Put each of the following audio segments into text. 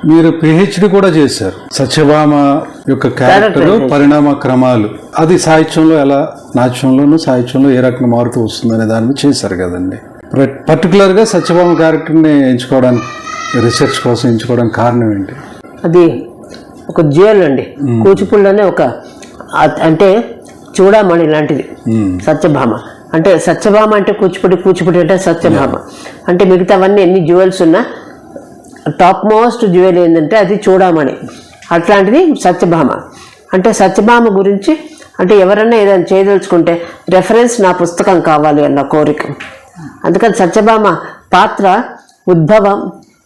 మీరు పిహెచ్డి కూడా చేశారు. సత్యభామ యొక్క క్యారెక్టర్ పరిణామ క్రమాలు, అది సాహిత్యంలో ఎలా, నాట్యంలోనూ సాహిత్యంలో ఏ రకంగా మారుతూ వస్తుందనే దాని మీద చేశారు కదండి. పర్టికులర్గా సత్యభామ క్యారెక్టర్ని ఎంచుకోవడానికి, రీసెర్చ్ కోసం ఎంచుకోవడానికి కారణం ఏంటి? అది ఒక జ్యువెల్ అండి. కూచిపూడిలోనే ఒక అంటే చూడమణి లాంటిది సత్యభామ. అంటే సత్యభామ అంటే కూచిపూడి అంటే సత్యభామ. అంటే మిగతావన్నీ ఎన్ని జ్యువెల్స్ ఉన్నా టాప్ మోస్ట్ జ్యువెల్ ఏంటంటే అది చూడమణి. అట్లాంటిది సత్యభామ. అంటే సత్యభామ గురించి అంటే ఎవరన్నా ఏదైనా చేయదలుచుకుంటే రెఫరెన్స్ నా పుస్తకం కావాలి అన్న కోరిక. అందుకని సత్యభామ పాత్ర ఉద్భవం,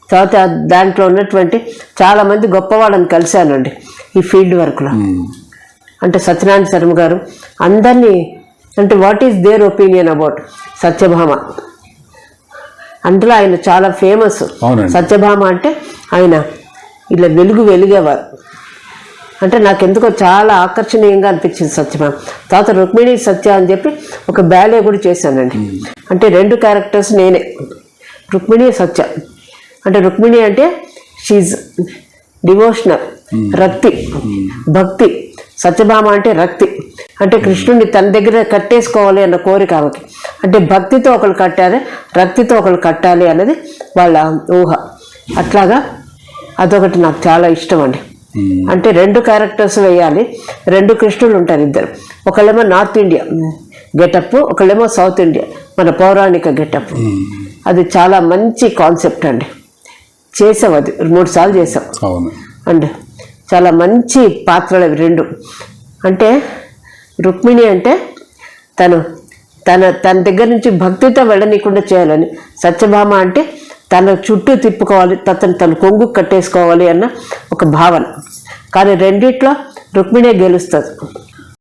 తర్వాత దాంట్లో ఉన్నటువంటి చాలామంది గొప్పవాళ్ళని కలిశానండి ఈ ఫీల్డ్ వర్క్లో. అంటే సత్యనారాయణ శర్మ గారు అందరినీ, అంటే what is their opinion about Satyabhama, అందులో ఆయన చాలా ఫేమస్. సత్యభామ అంటే ఆయన ఇలా వెలిగేవారు. అంటే నాకెందుకో చాలా ఆకర్షణీయంగా అనిపించింది సత్యభామ. తర్వాత రుక్మిణి సత్య అని చెప్పి ఒక బ్యాలే కూడా చేశానండి. అంటే 2 క్యారెక్టర్స్ నేనే, రుక్మిణి సత్య. అంటే రుక్మిణి అంటే షీజ్ డివోషనల్, రక్తి, భక్తి. సత్యభామ అంటే రక్తి, అంటే కృష్ణుడిని తన దగ్గర కట్టేసుకోవాలి అన్న కోరిక ఆమెకి. అంటే భక్తితో ఒకరు కట్టాలి, రక్తితో ఒకరు కట్టాలి అన్నది వాళ్ళ ఊహ. అట్లాగా అదొకటి నాకు చాలా ఇష్టం అండి. అంటే 2 క్యారెక్టర్స్ వేయాలి, 2 కృష్ణులు ఉంటారు, ఇద్దరు. ఒకళ్ళేమో నార్త్ ఇండియా గెటప్, ఒకళ్ళేమో సౌత్ ఇండియా మన పౌరాణిక గెటప్. అది చాలా మంచి కాన్సెప్ట్ అండి. చేసాం, అది 3 సార్లు చేసాం అండ్ చాలా మంచి పాత్రలు అవి 2. అంటే రుక్మిణి అంటే తన దగ్గర నుంచి భక్తితో వెళ్ళనీయకుండా చేయాలని, సత్యభామ అంటే తన చుట్టూ తిప్పుకోవాలి, తను కొంగు కట్టేసుకోవాలి అన్న ఒక భావన. కానీ రెండిట్లో రుక్మిణే గెలుస్తుంది.